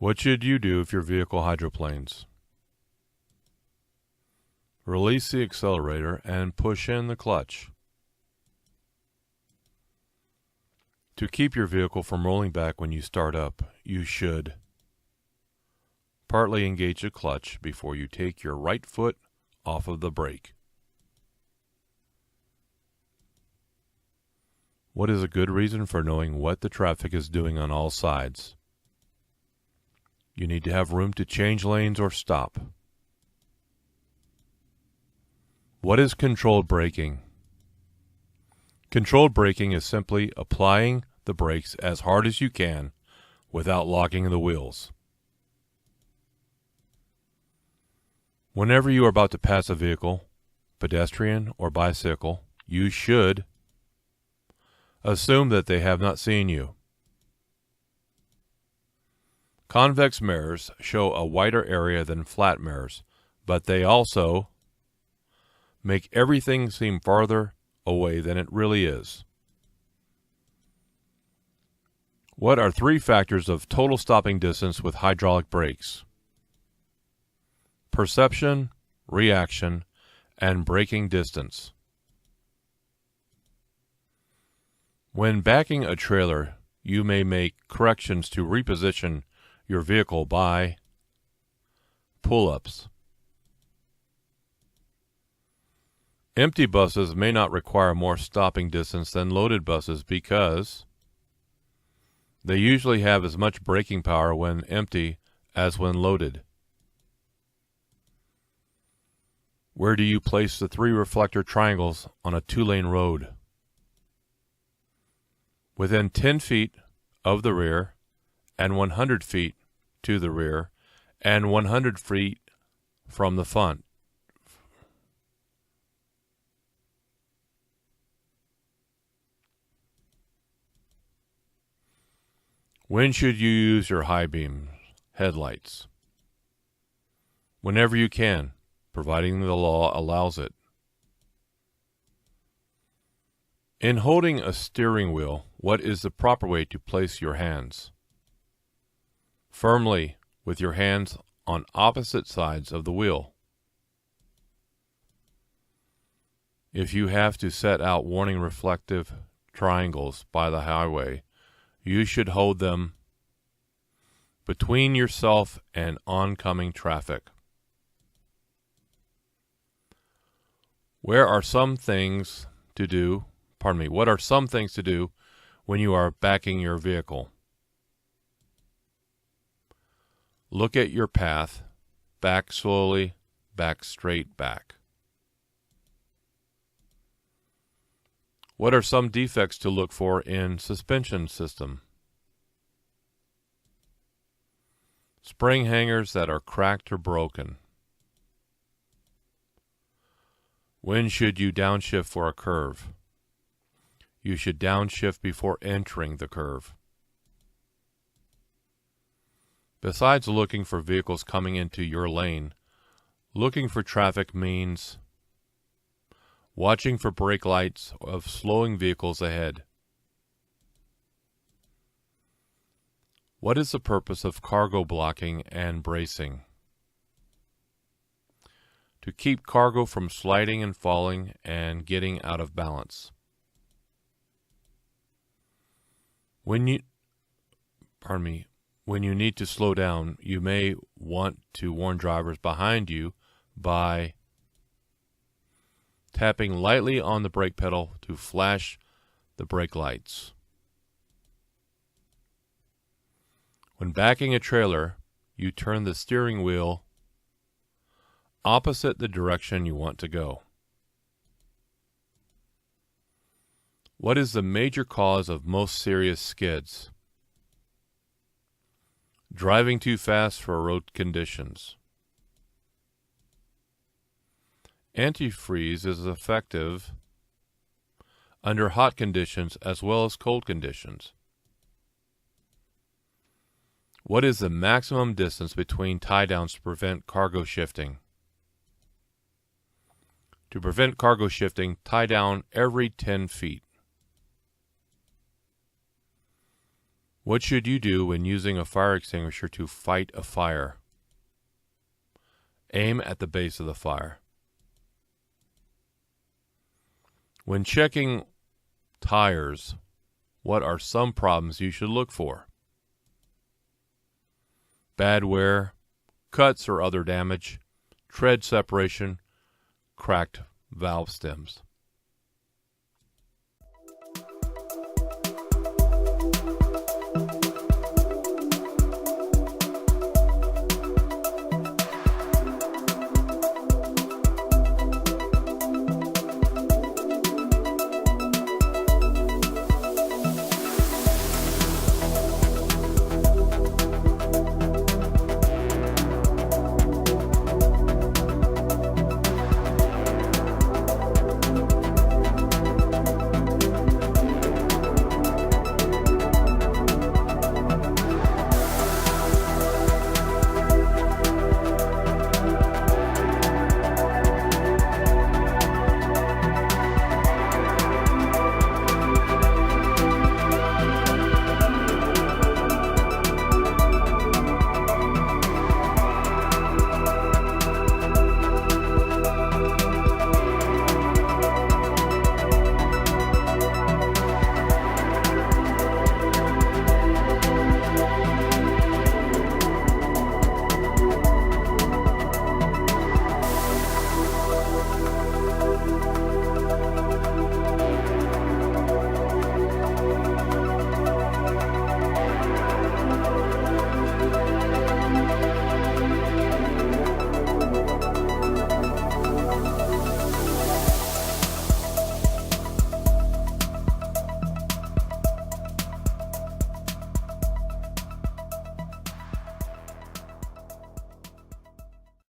What should you do if your vehicle hydroplanes? Release the accelerator and push in the clutch. To keep your vehicle from rolling back when you start up, you should partly engage the clutch before you take your right foot off of the brake. What is a good reason for knowing what the traffic is doing on all sides? You need to have room to change lanes or stop. What is controlled braking? Controlled braking is simply applying the brakes as hard as you can without locking the wheels. Whenever you are about to pass a vehicle, pedestrian or bicycle, you should assume that they have not seen you. Convex mirrors show a wider area than flat mirrors, but they also make everything seem farther away than it really is. What are 3 factors of total stopping distance with hydraulic brakes? Perception, reaction, and braking distance. When backing a trailer, you may make corrections to reposition your vehicle by pull-ups. Empty buses may not require more stopping distance than loaded buses because they usually have as much braking power when empty as when loaded. Where do you place the 3 reflector triangles on a 2-lane road? Within 10 feet of the rear and 100 feet to the rear and 100 feet from the front. When should you use your high beam headlights? Whenever you can, providing the law allows it. In holding a steering wheel, what is the proper way to place your hands? Firmly, with your hands on opposite sides of the wheel. If you have to set out warning reflective triangles by the highway, you should hold them between yourself and oncoming traffic. What are some things to do when you are backing your vehicle? Look at your path, back slowly, back straight back. What are some defects to look for in suspension system? Spring hangers that are cracked or broken. When should you downshift for a curve? You should downshift before entering the curve. Besides looking for vehicles coming into your lane, looking for traffic means watching for brake lights of slowing vehicles ahead. What is the purpose of cargo blocking and bracing? To keep cargo from sliding and falling and getting out of balance. When you need to slow down, you may want to warn drivers behind you by tapping lightly on the brake pedal to flash the brake lights. When backing a trailer, you turn the steering wheel opposite the direction you want to go. What is the major cause of most serious skids? Driving too fast for road conditions. Antifreeze is effective under hot conditions as well as cold conditions. What is the maximum distance between tie-downs to prevent cargo shifting? To prevent cargo shifting, tie down every 10 feet. What should you do when using a fire extinguisher to fight a fire? Aim at the base of the fire. When checking tires, what are some problems you should look for? Bad wear, cuts or other damage, tread separation, cracked valve stems.